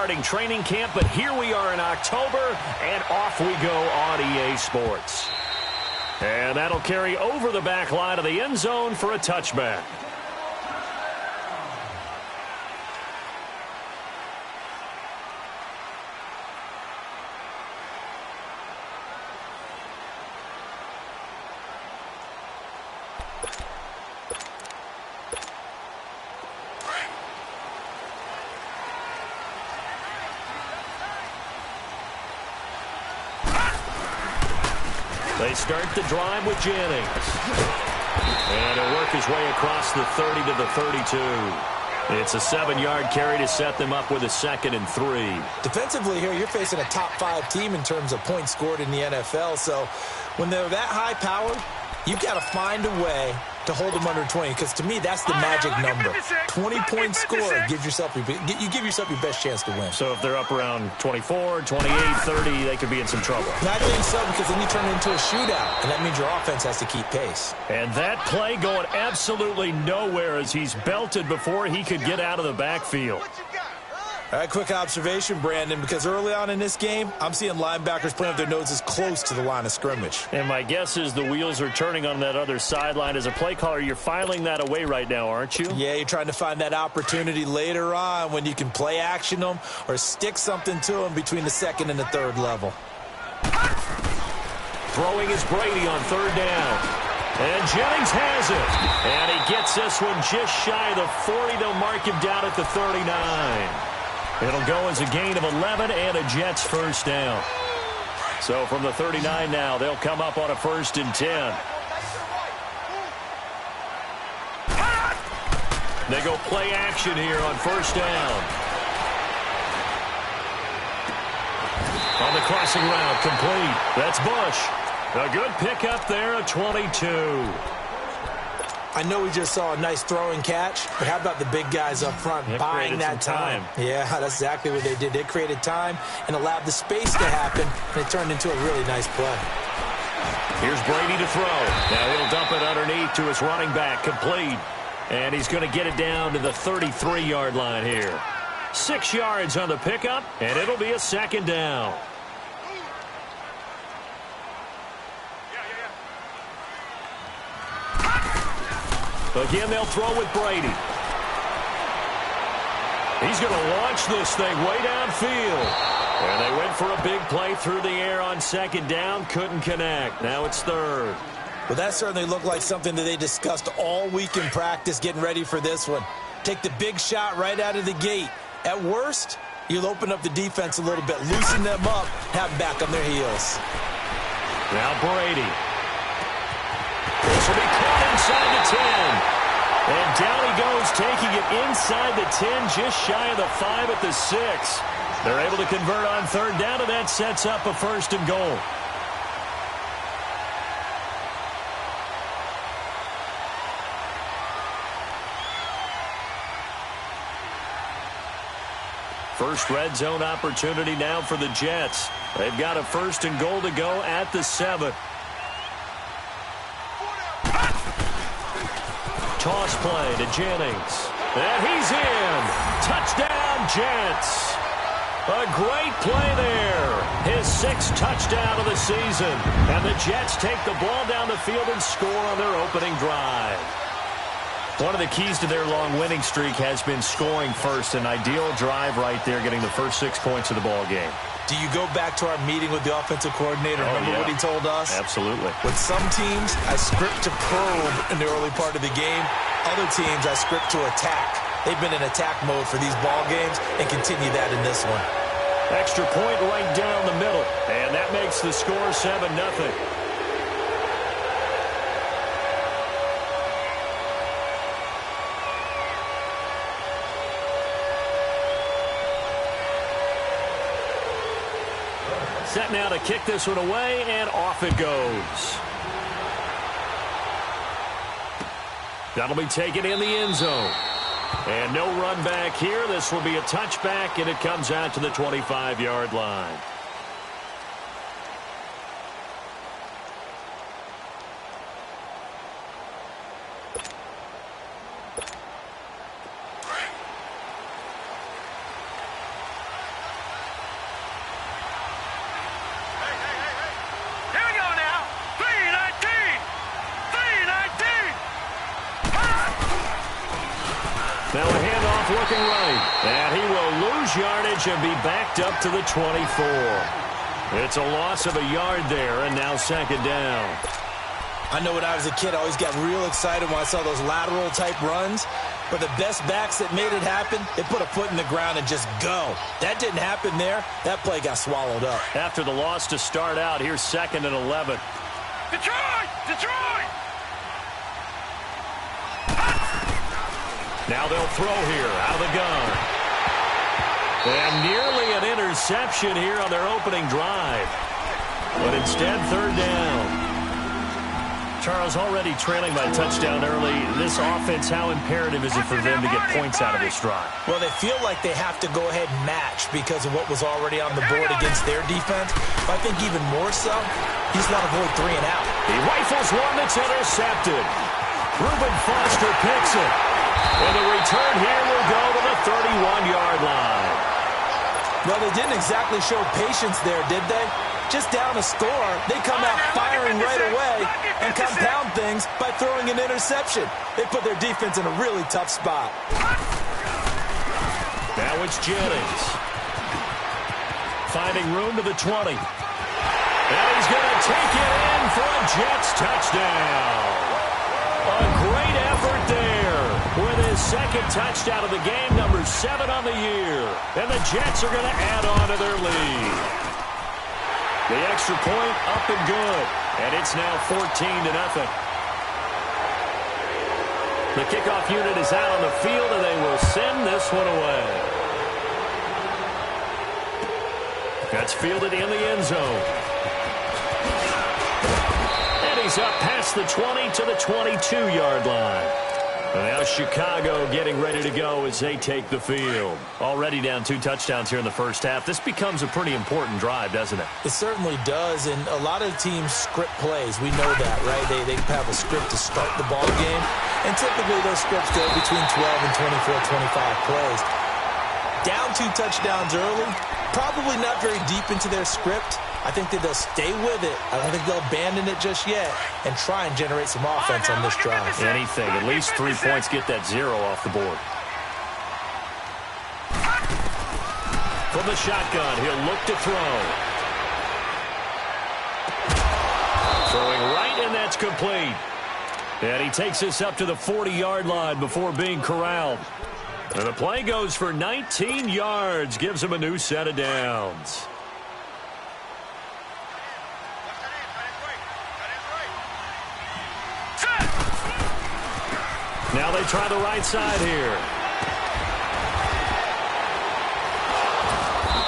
starting training camp, but here we are in October, and off we go on EA Sports. And that'll carry over the back line of the end zone for a touchback. They start the drive with Jennings. And he'll work his way across the 30 to the 32. It's a 7-yard carry to set them up with a 2nd and 3. Defensively here, you're facing a top-5 team in terms of points scored in the NFL. So when they're that high-powered, you've got to find a way to hold them under 20, because to me, that's the magic number. 20-point score gives yourself you give yourself your best chance to win. So if they're up around 24, 28, 30, they could be in some trouble. And I think so, because then you turn it into a shootout, and that means your offense has to keep pace. And that play going absolutely nowhere as he's belted before he could get out of the backfield. All right, quick observation, Brandon, because early on in this game, I'm seeing linebackers playing with their noses close to the line of scrimmage. And my guess is the wheels are turning on that other sideline. As a play caller, you're filing that away right now, aren't you? Yeah, you're trying to find that opportunity later on when you can play action them or stick something to them between the 2nd and the 3rd level. Throwing is Brady on 3rd down. And Jennings has it. And he gets this one just shy of the 40. They'll mark him down at the 39. It'll go as a gain of 11 and a Jets first down. So from the 39 now, they'll come up on a 1st and 10. They go play action here on 1st down. On the crossing route, complete. That's Bush. A good pickup there, a 22. I know we just saw a nice throwing catch, but how about the big guys up front buying that time? Yeah, that's exactly what they did. They created time and allowed the space to happen, and it turned into a really nice play. Here's Brady to throw. Now he'll dump it underneath to his running back, complete. And he's going to get it down to the 33-yard line here. 6 yards on the pickup, and it'll be a 2nd down. Again, they'll throw with Brady. He's going to launch this thing way downfield. And they went for a big play through the air on 2nd down. Couldn't connect. Now it's 3rd. Well, that certainly looked like something that they discussed all week in practice getting ready for this one. Take the big shot right out of the gate. At worst, you'll open up the defense a little bit, loosen them up, have them back on their heels. Now Brady. This will be caught inside the 10. And down he goes, taking it inside the 10, just shy of the 5 at the 6. They're able to convert on 3rd down, and that sets up a 1st and goal. First red zone opportunity now for the Jets. They've got a 1st and goal to go at the 7. Toss play to Jennings. And he's in. Touchdown, Jets. A great play there. His 6th touchdown of the season. And the Jets take the ball down the field and score on their opening drive. One of the keys to their long winning streak has been scoring first. An ideal drive right there, getting the first 6 points of the ball game. Do you go back to our meeting with the offensive coordinator? Remember what he told us? Absolutely. With some teams, I script to probe in the early part of the game. Other teams, I script to attack. They've been in attack mode for these ball games and continue that in this one. Extra point right down the middle. And that makes the score 7-0. Set now to kick this one away, and off it goes. That'll be taken in the end zone. And no run back here. This will be a touchback, and it comes out to the 25-yard line. looking right. And he will lose yardage and be backed up to the 24. It's a loss of a yard there, and now second down. I know when I was a kid, I always got real excited when I saw those lateral-type runs. But the best backs that made it happen, they put a foot in the ground and just go. That didn't happen there. That play got swallowed up. After the loss to start out, here's 2nd and 11. Detroit! Detroit! Now they'll throw here out of the gun. And nearly an interception here on their opening drive. But instead, 3rd down. Charles, already trailing by touchdown early. This offense, how imperative is it for them to get points out of this drive? Well, they feel like they have to go ahead and match because of what was already on the board against their defense. But I think even more so, you just want to avoid 3 and out. He rifles one that's intercepted. Reuben Foster picks it. And the return here will go to the 31-yard line. Well, they didn't exactly show patience there, did they? Just down a score, they come out firing right away and compound things by throwing an interception. They put their defense in a really tough spot. Now it's Jennings. Finding room to the 20. And he's going to take it in for a Jets touchdown. A great effort there with his 2nd touchdown of the game, number 7 on the year. And the Jets are going to add on to their lead. The extra point up and good. And it's now 14-0. The kickoff unit is out on the field, and they will send this one away. That's fielded in the end zone. And he's up past the 20 to the 22-yard line. And now Chicago getting ready to go as they take the field. Already down 2 touchdowns here in the first half. This becomes a pretty important drive, doesn't it? It certainly does, and a lot of teams script plays. We know that, right? They have a script to start the ball game, and typically those scripts go between 12 and 24, 25 plays. Down 2 touchdowns early, probably not very deep into their script. I think that they'll stay with it. I don't think they'll abandon it just yet and try and generate some offense on this drive. Anything. At least 3 points, get that 0 off the board. From the shotgun, he'll look to throw. Throwing right, and that's complete. And he takes us up to the 40-yard line before being corralled. And the play goes for 19 yards, gives him a new set of downs. Now they try the right side here.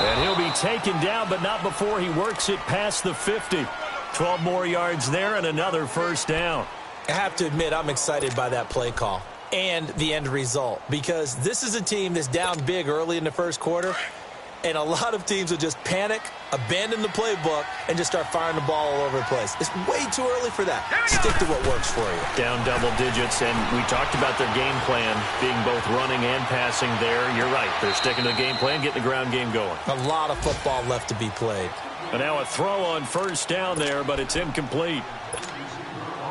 And he'll be taken down, but not before he works it past the 50. 12 more yards there and another first down. I have to admit, I'm excited by that play call and the end result, because this is a team that's down big early in the first quarter, and a lot of teams will just panic, abandon the playbook, and just start firing the ball all over the place. It's way too early for that. Stick to what works for you. Down double digits, and we talked about their game plan being both running and passing there. You're right. They're sticking to the game plan, getting the ground game going. A lot of football left to be played. And now a throw on first down there, but it's incomplete.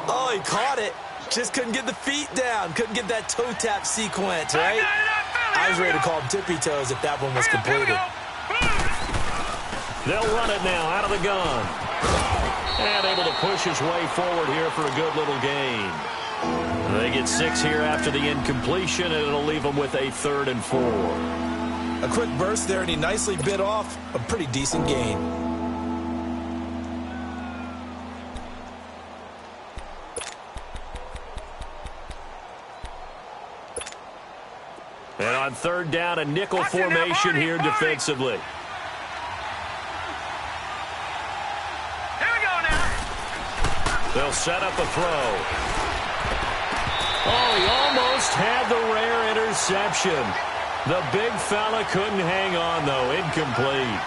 Oh, he caught it. Just couldn't get the feet down. Couldn't get that toe tap sequence, right? I was ready to call him tippy toes if that one was completed. They'll run it now out of the gun. And able to push his way forward here for a good little gain. They get 6 here after the incompletion, and it'll leave them with a 3rd and 4. A quick burst there, and he nicely bit off a pretty decent gain. And on 3rd down, a nickel formation here defensively. They'll set up a throw. Oh, he almost had the rare interception. The big fella couldn't hang on, though. Incomplete.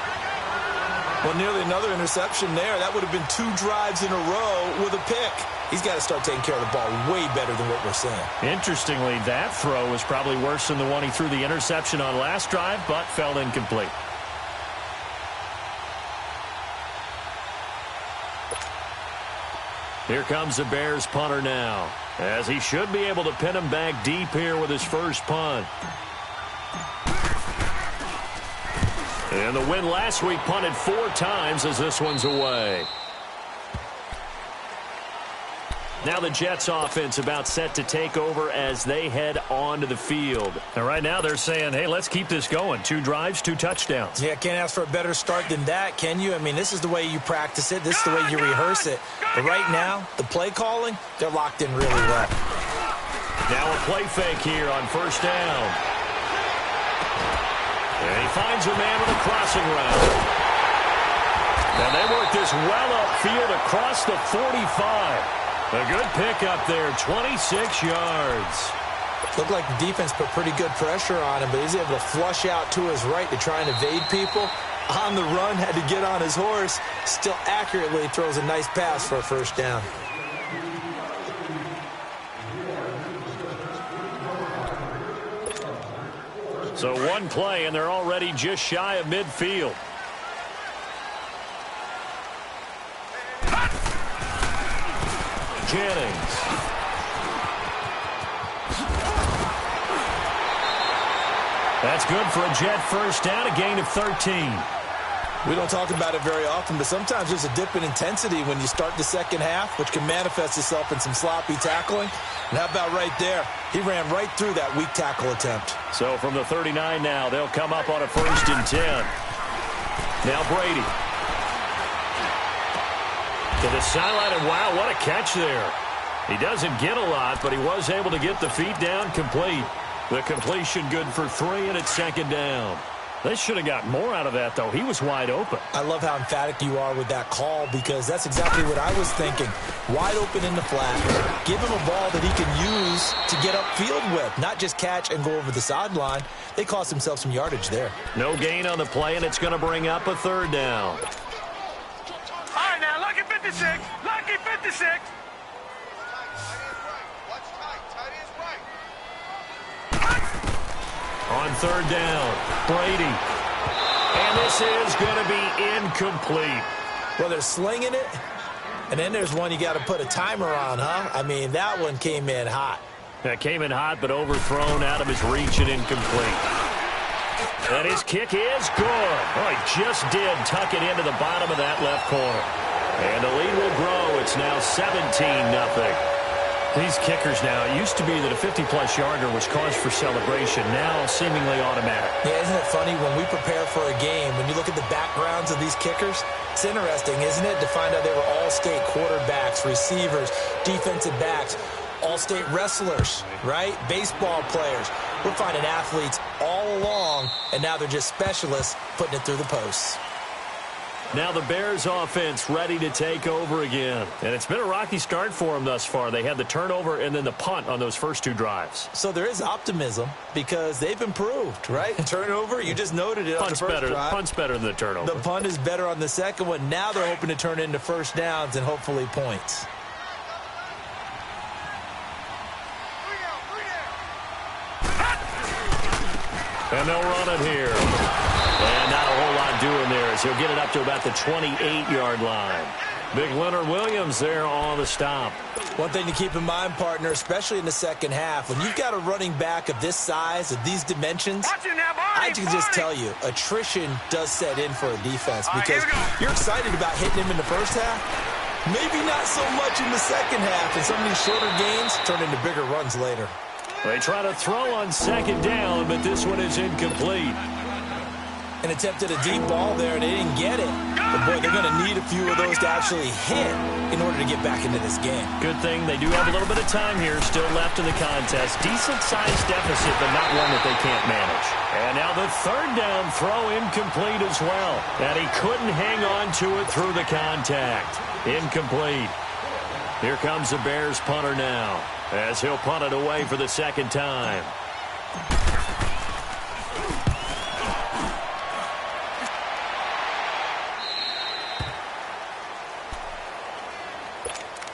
Well, nearly another interception there. That would have been 2 drives in a row with a pick. He's got to start taking care of the ball way better than what we're seeing. Interestingly, that throw was probably worse than the one he threw the interception on last drive, but fell incomplete. Here comes the Bears punter now, as he should be able to pin him back deep here with his first punt. And the win last week punted 4 times as this one's away. Now the Jets offense about set to take over as they head onto the field. And right now they're saying, hey, let's keep this going. 2 drives, 2 touchdowns. Yeah, can't ask for a better start than that, can you? I mean, this is the way you practice it. This is the way you rehearse it. But right now, the play calling, they're locked in really well. Now a play fake here on first down. And he finds a man with a crossing route. And they work this well upfield across the 45. A good pickup there, 26 yards. Looked like the defense put pretty good pressure on him, but he's able to flush out to his right to try and evade people. On the run, had to get on his horse. Still accurately throws a nice pass for a first down. So one play, and they're already just shy of midfield. Jennings. That's good for a Jet first down, a gain of 13. We don't talk about it very often, but sometimes there's a dip in intensity when you start the second half, which can manifest itself in some sloppy tackling. And how about right there? He ran right through that weak tackle attempt. So from the 39 now, they'll come up on a 1st and 10. Now Brady. To the sideline, and wow, what a catch there. He doesn't get a lot, but he was able to get the feet down complete. The completion good for 3, and it's 2nd down. They should have got more out of that, though. He was wide open. I love how emphatic you are with that call because that's exactly what I was thinking. Wide open in the flat. Give him a ball that he can use to get upfield with, not just catch and go over the sideline. They cost themselves some yardage there. No gain on the play, and it's going to bring up a 3rd down. All right, now, lucky 56. Lucky 56. On 3rd down, Brady. And this is going to be incomplete. Well, they're slinging it, and then there's one you got to put a timer on, huh? I mean, that one came in hot. That came in hot, but overthrown out of his reach and incomplete. And his kick is good. Oh, he just did tuck it into the bottom of that left corner. And the lead will grow. It's now 17-0. These kickers now, it used to be that a 50-plus yarder was cause for celebration. Now seemingly automatic. Yeah, isn't it funny when we prepare for a game, when you look at the backgrounds of these kickers, it's interesting, isn't it, to find out they were all-state quarterbacks, receivers, defensive backs, all-state wrestlers, right? Baseball players. We're finding athletes all along, and now they're just specialists putting it through the posts. Now the Bears offense ready to take over again. And it's been a rocky start for them thus far. They had the turnover and then the punt on those first 2 drives. So there is optimism because they've improved, right? Turnover, you just noted it on the first drive. Punt's better than the turnover. The punt is better on the second one. Now they're hoping to turn into first downs and hopefully points. And they'll run it here. And not a whole lot doing there as he'll get it up to about the 28-yard line. Big Leonard Williams there on the stop. One thing to keep in mind, partner, especially in the second half, when you've got a running back of this size, of these dimensions, I can just tell you, attrition does set in for a defense because you're excited about hitting him in the first half. Maybe not so much in the second half, and some of these shorter gains turn into bigger runs later. They try to throw on 2nd down, but this one is incomplete. And attempted a deep ball there, and they didn't get it. But, boy, they're going to need a few of those to actually hit in order to get back into this game. Good thing they do have a little bit of time here still left in the contest. Decent-sized deficit, but not one that they can't manage. And now the 3rd down throw incomplete as well. And he couldn't hang on to it through the contact. Incomplete. Here comes the Bears punter now as he'll punt it away for the 2nd time.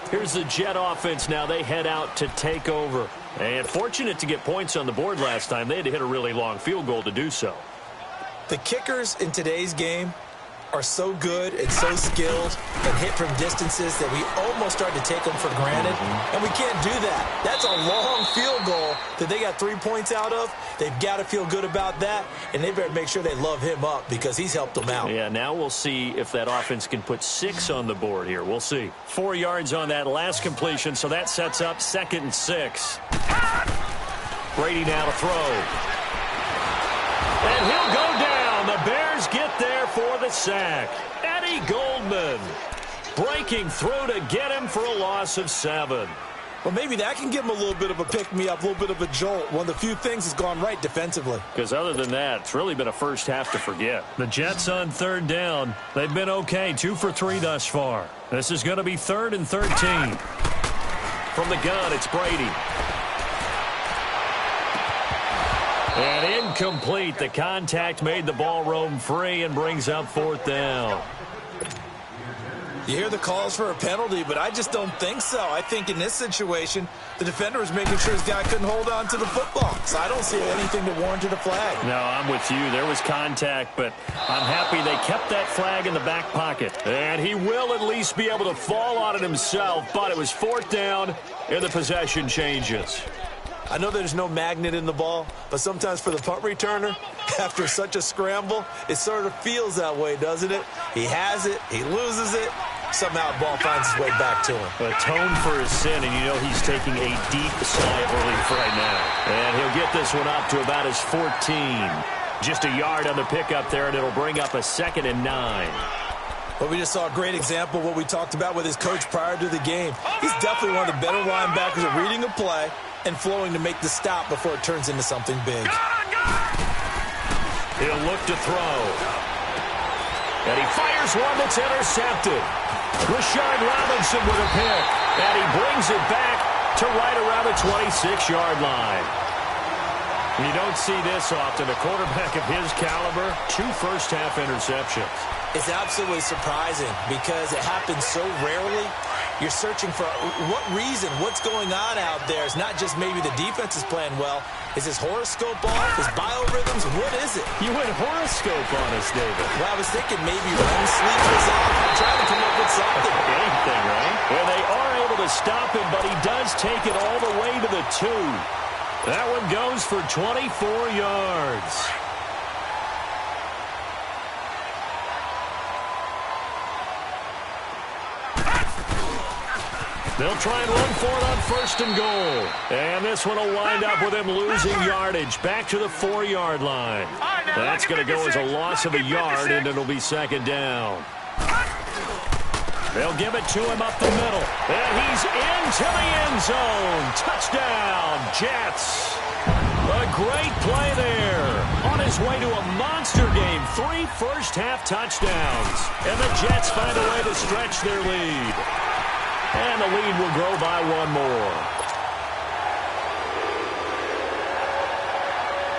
Here's the Jet offense now. They head out to take over. And fortunate to get points on the board last time. They had to hit a really long field goal to do so. The kickers in today's game are so good and so skilled and hit from distances that we almost start to take them for granted, and we can't do that. That's a long field goal that they got 3 points out of. They've got to feel good about that, and they better make sure they love him up because he's helped them out. Yeah, now we'll see if that offense can put 6 on the board here. We'll see. 4 yards on that last completion, so that sets up 2nd and 6. Brady now to throw. And he'll go down. The Bears get there for the sack. Eddie Goldman breaking through to get him for a loss of 7. Well, maybe that can give him a little bit of a pick-me-up, a little bit of a jolt. One of the few things that's gone right defensively. Because other than that, it's really been a first half to forget. The Jets on 3rd down. They've been okay, 2 for 3 thus far. This is going to be 3rd and 13. From the gun, it's Brady. And incomplete. The contact made the ball roam free and brings up 4th down. You hear the calls for a penalty, but I just don't think so. I think in this situation, the defender was making sure his guy couldn't hold on to the football. So I don't see anything that warranted a flag. No, I'm with you. There was contact, but I'm happy they kept that flag in the back pocket. And he will at least be able to fall on it himself, but it was 4th down, and the possession changes. I know there's no magnet in the ball, but sometimes for the punt returner, after such a scramble, it sort of feels that way, doesn't it? He has it, he loses it, somehow the ball finds its way back to him. Atone for his sin, and you know he's taking a deep sigh of relief right now. And he'll get this one up to about his 14. Just a yard on the pickup there, and it'll bring up a 2nd and 9. Well, we just saw a great example of what we talked about with his coach prior to the game. He's definitely one of the better linebackers at reading a play and flowing to make the stop before it turns into something big. He'll look to throw. And he fires one that's intercepted. Rashard Robinson with a pick. And he brings it back to right around the 26-yard line. You don't see this often. A quarterback of his caliber, 2 first-half interceptions. It's absolutely surprising because it happens so rarely. You're searching for what reason, what's going on out there. It's not just maybe the defense is playing well. Is his horoscope off? His biorhythms? What is it? You went horoscope on us, David. Well, I was thinking maybe REM sleep was off. I'm trying to come up with something. Anything, right? Well, they are able to stop him, but he does take it all the way to the 2. That one goes for 24 yards. They'll try and run for it on 1st and goal. And this one will wind up with him losing yardage back to the 4-yard line. That's going to go as a loss of a yard, and it'll be 2nd down. They'll give it to him up the middle. And he's into the end zone. Touchdown, Jets. A great play there. On his way to a monster game. 3 first-half touchdowns. And the Jets find a way to stretch their lead. And the lead will grow by 1 more.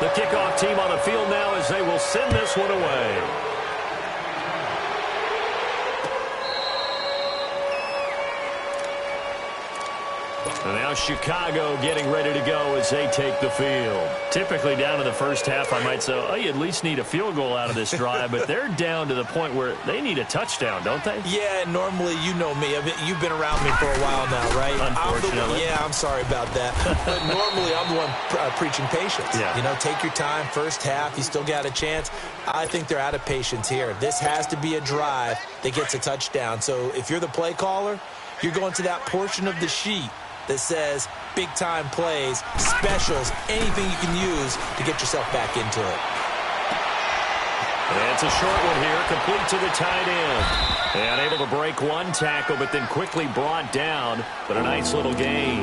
The kickoff team on the field now as they will send this one away. And now Chicago getting ready to go as they take the field. Typically down in the first half, I might say, oh, you at least need a field goal out of this drive, but they're down to the point where they need a touchdown, don't they? Yeah, normally, you know me. You've been around me for a while now, right? Unfortunately. I'm sorry about that. But normally, I'm the one preaching patience. Yeah. You know, take your time. First half, you still got a chance. I think they're out of patience here. This has to be a drive that gets a touchdown. So if you're the play caller, you're going to that portion of the sheet that says big-time plays, specials, anything you can use to get yourself back into it. And it's a short one here, complete to the tight end. And able to break 1 tackle, but then quickly brought down, but a nice little gain.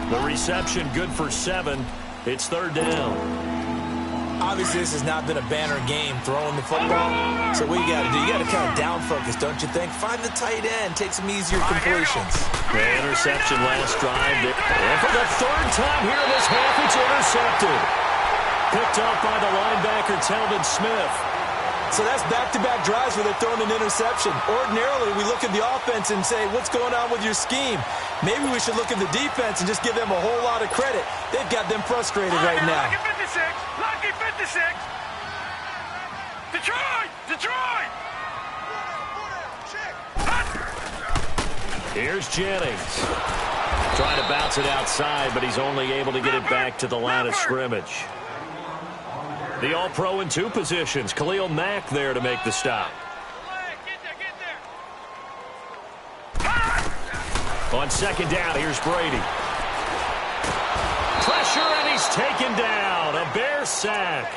The reception good for 7. It's 3rd down. Obviously, this has not been a banner game throwing the football. So what you got to do, you got to kind of down focus, don't you think? Find the tight end, take some easier completions. The interception last drive. And for the 3rd time here in this half, it's intercepted. Picked up by the linebacker, Telvin Smith. So that's back-to-back drives where they're throwing an interception. Ordinarily, we look at the offense and say, what's going on with your scheme? Maybe we should look at the defense and just give them a whole lot of credit. They've got them frustrated right now. Lucky 56. Detroit! Here's Jennings. Trying to bounce it outside, but he's only able to get it back to the line of scrimmage. The All-Pro in two positions. Khalil Mack there to make the stop. On second down, here's Brady. Pressure, and he's taken down. A Bear sack.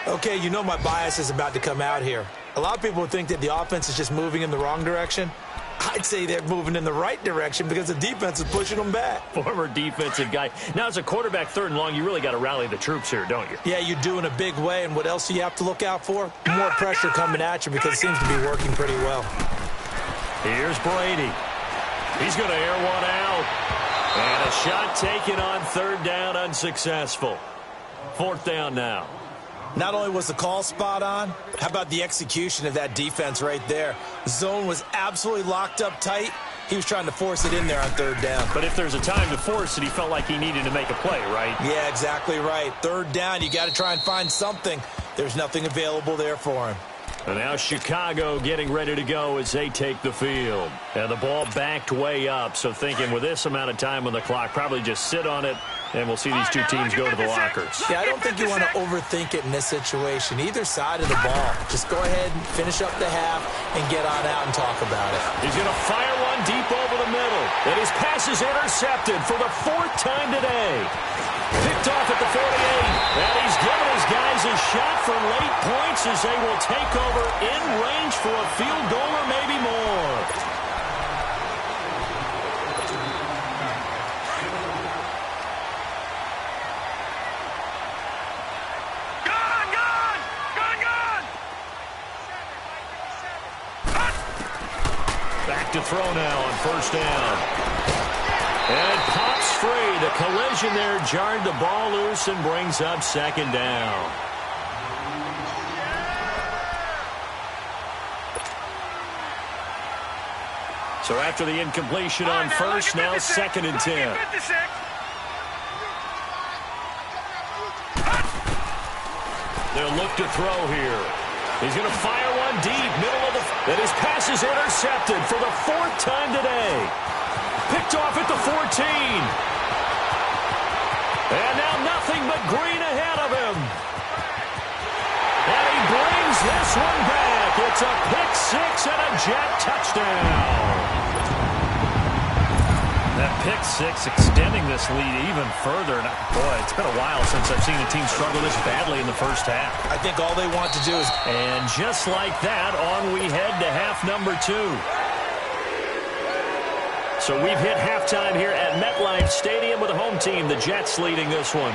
Okay, you know my bias is about to come out here. A lot of people would think that the offense is just moving in the wrong direction. I'd say they're moving in the right direction because the defense is pushing them back. Former defensive guy. Now, as a quarterback, third and long, you really got to rally the troops here, don't you? Yeah, you do in a big way. And what else do you have to look out for? More pressure coming at you because it seems to be working pretty well. Here's Brady. He's going to air one out. And a shot taken on third down, unsuccessful. Fourth down now. Not only was the call spot on, how about the execution of that defense right there? Zone was absolutely locked up tight. He was trying to force it in there on third down. But if there's a time to force it, he felt like he needed to make a play, right? Yeah, exactly right. Third down, you got to try and find something. There's nothing available there for him. And now Chicago getting ready to go as they take the field. And the ball backed way up, so thinking with this amount of time on the clock, probably just sit on it, and we'll see these two teams go to the lockers. Yeah, I don't think you want to overthink it in this situation. Either side of the ball. Just go ahead and finish up the half and get on out and talk about it. He's going to fire one deep over the middle. And his pass is intercepted for the fourth time today. Picked off at the 48. And he's given his guys a shot for late points as they will take over in range for a field goal or maybe more. Back to throw now on first down. And pops free. The collision there jarred the ball loose and brings up second down. So after the incompletion on first, now second and 10. They'll look to throw here. He's going to fire one deep, middle of the... And his pass is intercepted for the fourth time today. Picked off at the 14. And now nothing but green ahead of him. And he brings this one back. It's a pick six and a Jet touchdown. That pick six extending this lead even further. And boy, it's been a while since I've seen a team struggle this badly in the first half. I think all they want to do is... And just like that, on we head to half number 2. So we've hit halftime here at MetLife Stadium with the home team, the Jets, leading this one.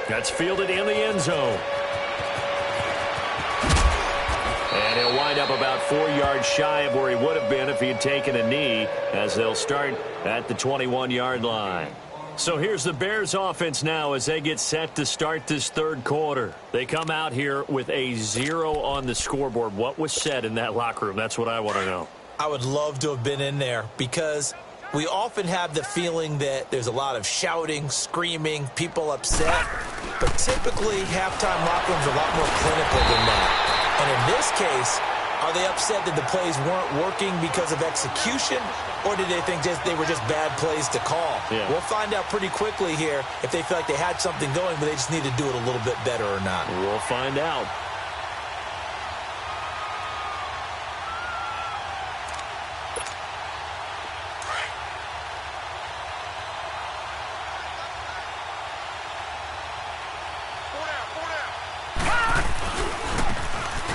That's fielded in the end zone. And he'll wind up about 4 yards shy of where he would have been if he had taken a knee, as they'll start at the 21-yard line. So here's the Bears offense now as they get set to start this third quarter. They come out here with a 0 on the scoreboard. What was said in that locker room? That's what I want to know. I would love to have been in there because we often have the feeling that there's a lot of shouting, screaming, people upset. But typically, halftime locker rooms are a lot more clinical than that. And in this case, are they upset that the plays weren't working because of execution, or did they think they were just bad plays to call? Yeah. We'll find out pretty quickly here if they feel like they had something going, but they just need to do it a little bit better or not. We'll find out.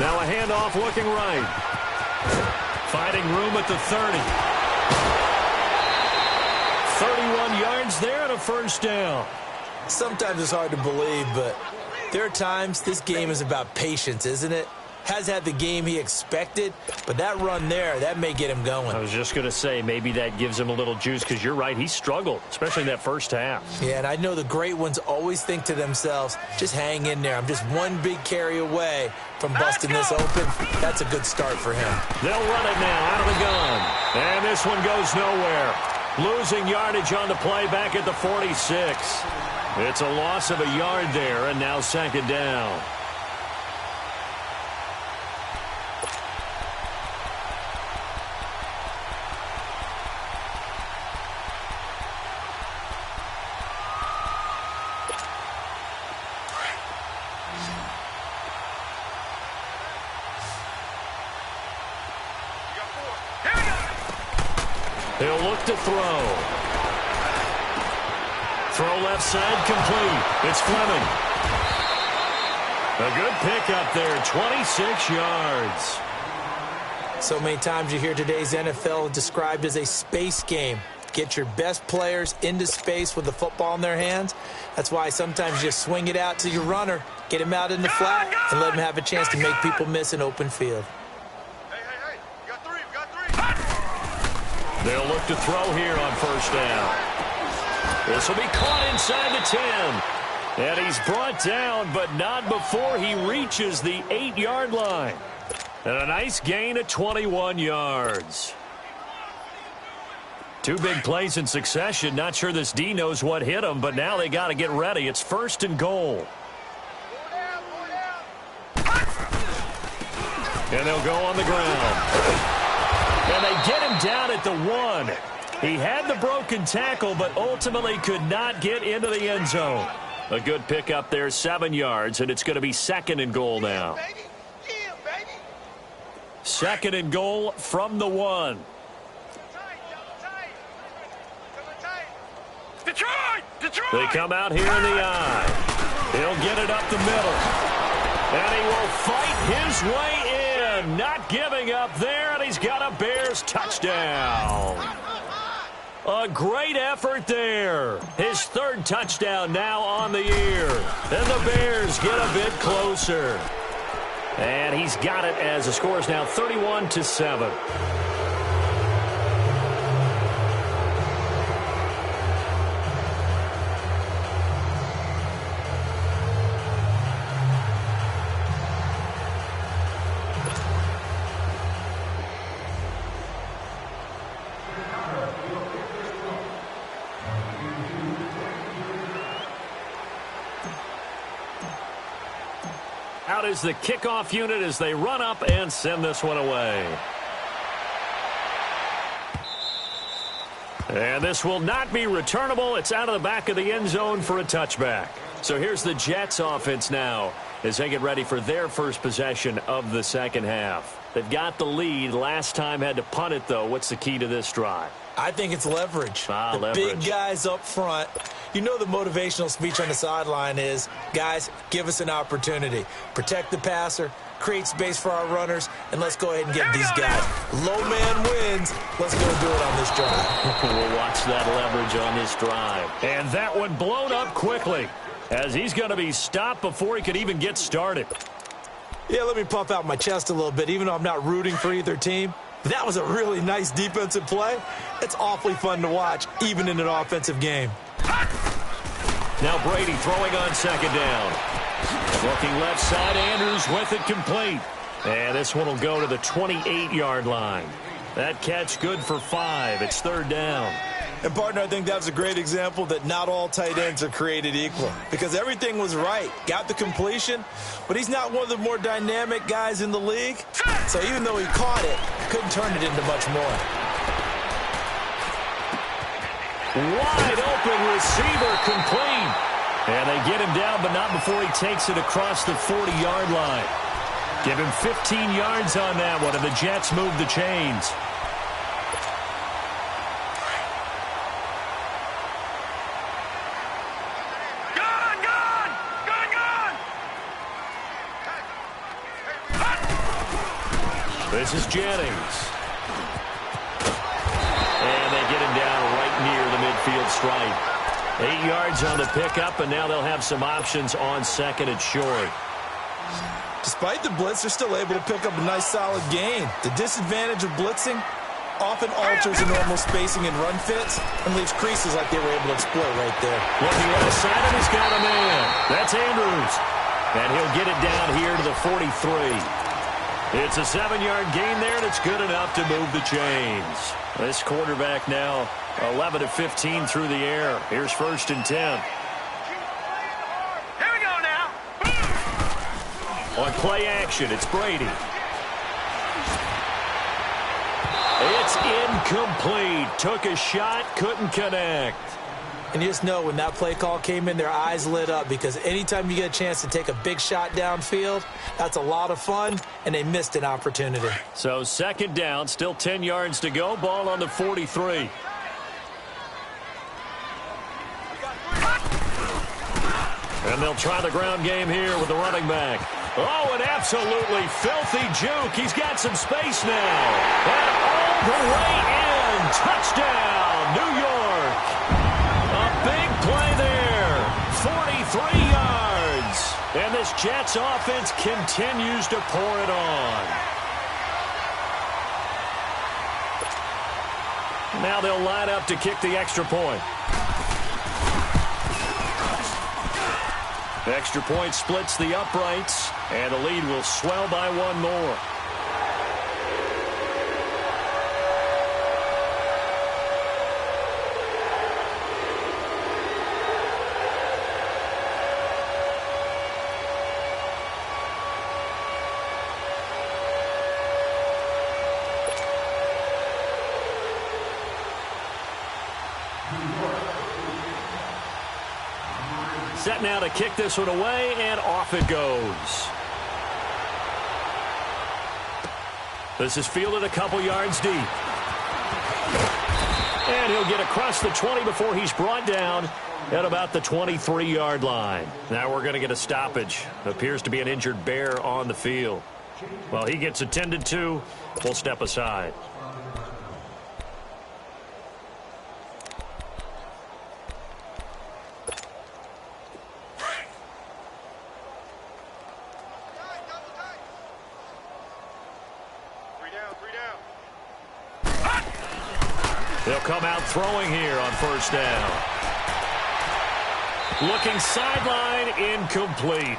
Now a handoff looking right. Finding room at the 30. 31 yards there and a first down. Sometimes it's hard to believe, but there are times this game is about patience, isn't it? Has had the game he expected, but that run there, that may get him going. I was just going to say, maybe that gives him a little juice, because you're right, he struggled, especially in that first half. Yeah, and I know the great ones always think to themselves, just hang in there. I'm just one big carry away from busting this open. That's a good start for him. They'll run it now out of the gun. And this one goes nowhere. Losing yardage on the play back at the 46. It's a loss of a yard there, and now second down. He'll look to throw. Throw left side complete. It's Fleming. A good pickup there, 26 yards. So many times you hear today's NFL described as a space game. Get your best players into space with the football in their hands. That's why sometimes you just swing it out to your runner, get him out in the flat, and let him have a chance to make people miss an open field. Hey, we got three. They'll look to throw here on first down. This will be caught inside the 10. And he's brought down, but not before he reaches the 8-yard line. And a nice gain of 21 yards. Two big plays in succession. Not sure this D knows what hit him, but now they got to get ready. It's 1st and goal. And they'll go on the ground. And they get him down at the 1. He had the broken tackle, but ultimately could not get into the end zone. A good pickup there, 7 yards, and it's going to be 2nd and goal now. 2nd and goal from the 1. Detroit! They come out here in the eye. He'll get it up the middle. And he will fight his way in. Not giving up there, and he's got a Bears touchdown. A great effort there. His 3rd touchdown now on the year. And the Bears get a bit closer. And he's got it as the score is now 31-7. Out is the kickoff unit as they run up and send this one away. And this will not be returnable. It's out of the back of the end zone for a touchback. So here's the Jets offense now as they get ready for their first possession of the second half. They've got the lead. Last time had to punt it, though. What's the key to this drive? I think it's leverage. Leverage. Big guys up front. You know the motivational speech on the sideline is, guys, give us an opportunity. Protect the passer, create space for our runners, and let's go ahead and get these guys. Low man wins. Let's go do it on this drive. We'll watch that leverage on this drive. And that one blown up quickly as he's going to be stopped before he could even get started. Yeah, let me puff out my chest a little bit, even though I'm not rooting for either team. That was a really nice defensive play. It's awfully fun to watch, even in an offensive game. Now Brady throwing on second down. Looking left side, Andrews with it complete. And this one will go to the 28-yard line. That catch good for 5. It's 3rd down. And, partner, I think that was a great example that not all tight ends are created equal. Because everything was right. Got the completion, but he's not one of the more dynamic guys in the league. So even though he caught it, couldn't turn it into much more. Wide open receiver complete. And they get him down, but not before he takes it across the 40-yard line. Give him 15 yards on that one, and the Jets move the chains. This is Jennings. And they get him down right near the midfield stripe. 8 yards on the pickup, and now they'll have some options on 2nd and short. Despite the blitz, they're still able to pick up a nice, solid gain. The disadvantage of blitzing often alters the normal spacing and run fits and leaves creases like they were able to exploit right there. Looking right side, and he's got a man. That's Andrews. And he'll get it down here to the 43. It's a 7-yard gain there, and it's good enough to move the chains. This quarterback now 11 of 15 through the air. Here's 1st and 10. Here we go now. On play action, it's Brady. It's incomplete. Took a shot, couldn't connect. And you just know when that play call came in, their eyes lit up because anytime you get a chance to take a big shot downfield, that's a lot of fun, and they missed an opportunity. So second down, still 10 yards to go, ball on the 43. And they'll try the ground game here with the running back. Oh, an absolutely filthy juke. He's got some space now. And all the way in. Touchdown, New York. A big play there. 43 yards. And this Jets offense continues to pour it on. Now they'll line up to kick the extra point. Extra point splits the uprights, and the lead will swell by one more. Set now to kick this one away, and off it goes. This is fielded a couple yards deep. And he'll get across the 20 before he's brought down at about the 23-yard line. Now we're going to get a stoppage. Appears to be an injured Bear on the field. While he gets attended to, we'll step aside. They'll come out throwing here on first down. Looking sideline, incomplete.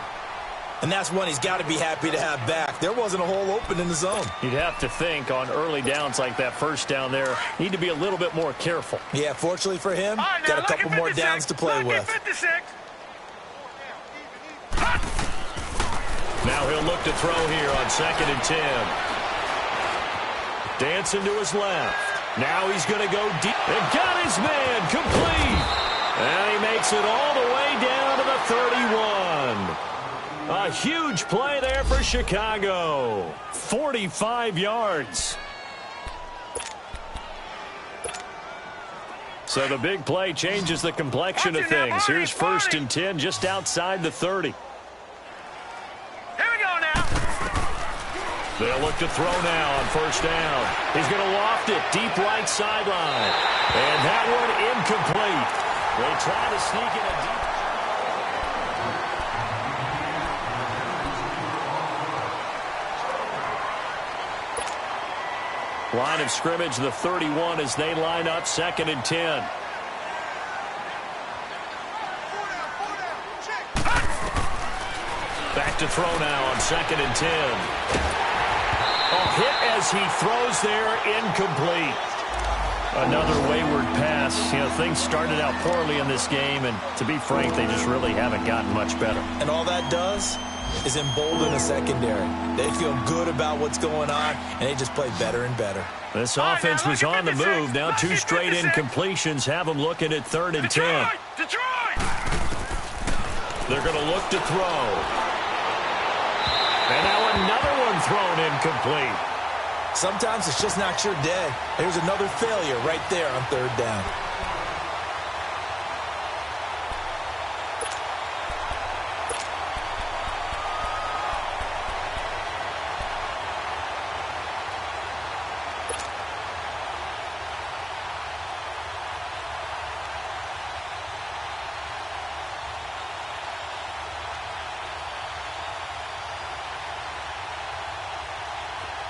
And that's one he's got to be happy to have back. There wasn't a hole open in the zone. You'd have to think on early downs like that first down there, need to be a little bit more careful. Yeah, fortunately for him, got a couple more downs to play with. Now he'll look to throw here on 2nd and 10. Dancing to his left. Now he's going to go deep. And got his man complete. And he makes it all the way down to the 31. A huge play there for Chicago. 45 yards. So the big play changes the complexion of things. Here's 1st and 10 just outside the 30. They'll look to throw now on first down. He's going to loft it deep right sideline. And that one incomplete. They try to sneak in a deep. Line of scrimmage, the 31 as they line up 2nd and 10. Back to throw now on 2nd and 10. Hit as he throws there, incomplete. Another wayward pass. You know, things started out poorly in this game, and to be frank, they just really haven't gotten much better. And all that does is embolden the secondary. They feel good about what's going on, and they just play better and better. This offense was on the move. Now 2 straight incompletions have them looking at 3rd and 10. They're going to look to throw. And now another one thrown incomplete. Sometimes it's just not your day. Here's another failure right there on 3rd down.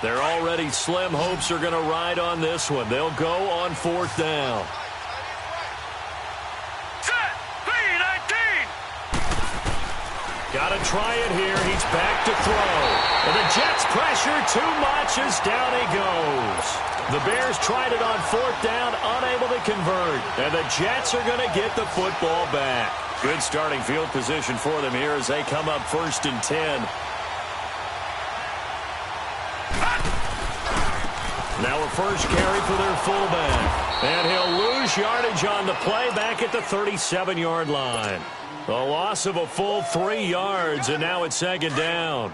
Their already slim hopes are going to ride on this one. They'll go on 4th down. Set, 3-19. Got to try it here. He's back to throw. And the Jets pressure too much as down he goes. The Bears tried it on 4th down, unable to convert. And the Jets are going to get the football back. Good starting field position for them here as they come up 1st and 10. Now a first carry for their fullback. And he'll lose yardage on the play back at the 37-yard line. A loss of a full 3 yards, and now it's second down.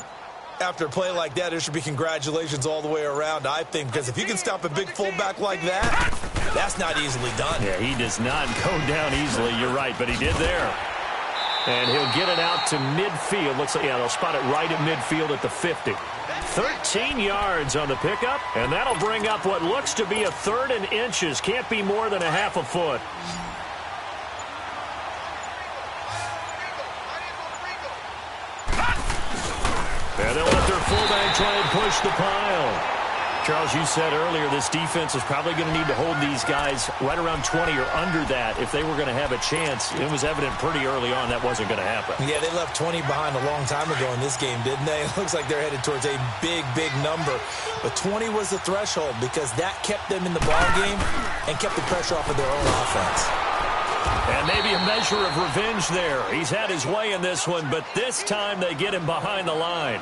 After a play like that, there should be congratulations all the way around, I think, because if you can stop a big fullback like that, that's not easily done. Yeah, he does not go down easily. You're right, but he did there. And he'll get it out to midfield. Looks like, yeah, they'll spot it right at midfield at the 50. 13 yards on the pickup, and that'll bring up what looks to be a 3rd and inches. Can't be more than a half a foot. And they'll let their fullback try and push the pile. Charles, you said earlier this defense is probably going to need to hold these guys right around 20 or under that if they were going to have a chance. It was evident pretty early on that wasn't going to happen. Yeah, they left 20 behind a long time ago in this game, didn't they? It looks like they're headed towards a big, big number. But 20 was the threshold because that kept them in the ball game and kept the pressure off of their own offense. And maybe a measure of revenge there. He's had his way in this one, but this time they get him behind the line.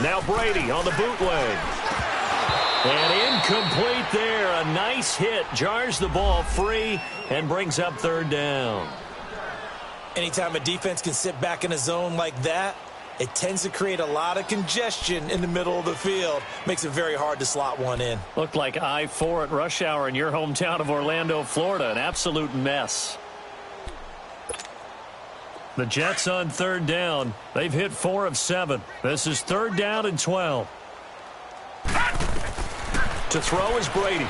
Now Brady on the bootleg. And incomplete there. A nice hit. Jars the ball free and brings up 3rd down. Anytime a defense can sit back in a zone like that, it tends to create a lot of congestion in the middle of the field. Makes it very hard to slot one in. Looked like I-4 at rush hour in your hometown of Orlando, Florida. An absolute mess. The Jets on 3rd down. They've hit 4 of 7. This is 3rd down and 12. To throw is Brady.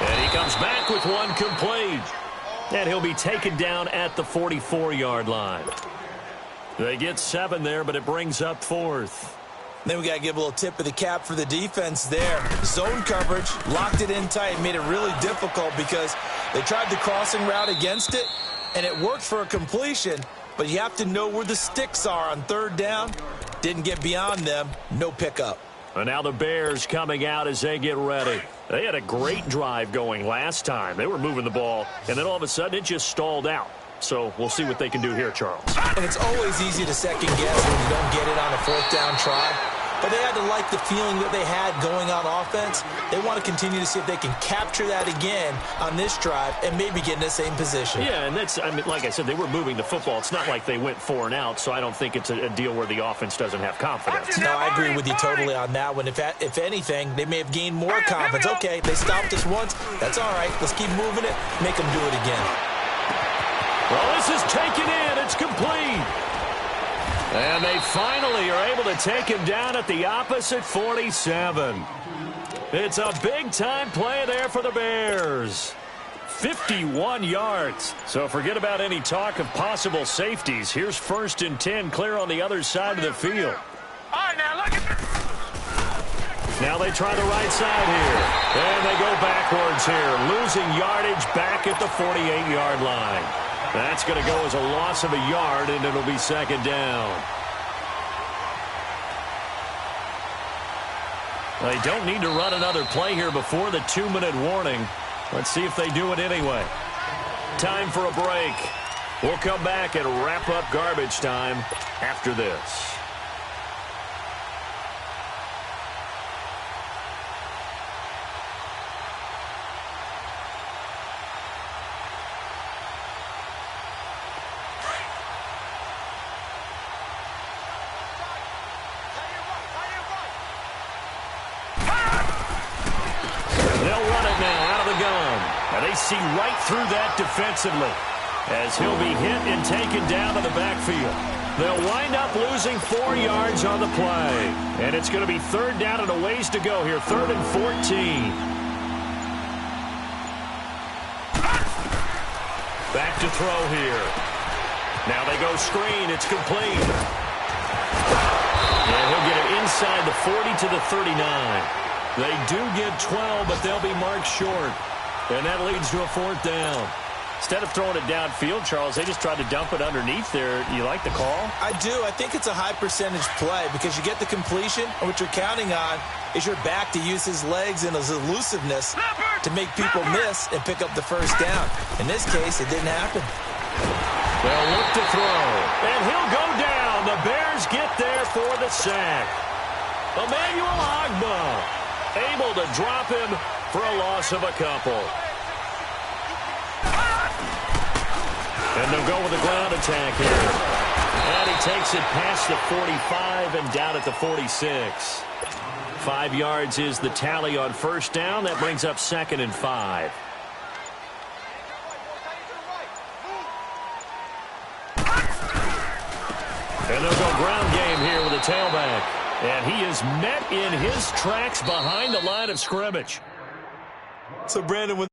And he comes back with one complete. And he'll be taken down at the 44-yard line. They get 7 there, but it brings up 4th. Then we got to give a little tip of the cap for the defense there. Zone coverage, locked it in tight, made it really difficult because they tried the crossing route against it, and it worked for a completion, but you have to know where the sticks are on 3rd down. Didn't get beyond them. No pickup. And now the Bears coming out as they get ready. They had a great drive going last time. They were moving the ball, and then all of a sudden it just stalled out. So we'll see what they can do here, Charles. And it's always easy to second guess when you don't get it on a 4th down try. But they had to like the feeling that they had going on offense. They want to continue to see if they can capture that again on this drive and maybe get in the same position. Yeah, and that's, I mean, like I said, they were moving the football. It's not like they went 4 and out, so I don't think it's a deal where the offense doesn't have confidence. No, I agree with you totally on that one. If anything, they may have gained more confidence. Okay, they stopped us once. That's all right. Let's keep moving it. Make them do it again. Well, this is taken in. It's complete. And they finally are able to take him down at the opposite 47. It's a big-time play there for the Bears. 51 yards. So forget about any talk of possible safeties. Here's 1st and 10 clear on the other side of the field. All right, now look at this. Now they try the right side here. And they go backwards here, losing yardage back at the 48-yard line. That's going to go as a loss of a yard, and it'll be 2nd down. They don't need to run another play here before the 2-minute warning. Let's see if they do it anyway. Time for a break. We'll come back and wrap up garbage time after this. They see right through that defensively as he'll be hit and taken down to the backfield. They'll wind up losing 4 yards on the play. And it's going to be 3rd down and a ways to go here. 3rd and 14. Back to throw here. Now they go screen. It's complete. And he'll get it inside the 40 to the 39. They do get 12, but they'll be marked short. And that leads to a 4th down. Instead of throwing it downfield, Charles, they just tried to dump it underneath there. You like the call? I do. I think it's a high percentage play because you get the completion, and what you're counting on is your back to use his legs and his elusiveness to make people miss and pick up the first down. In this case, it didn't happen. They'll look to throw, and he'll go down. The Bears get there for the sack. Emmanuel Ogbah able to drop him for a loss of a couple. And they'll go with a ground attack here. And he takes it past the 45 and down at the 46. 5 yards is the tally on first down. That brings up 2nd and 5. And they'll go ground game here with a tailback. And he is met in his tracks behind the line of scrimmage. So, Brandon, when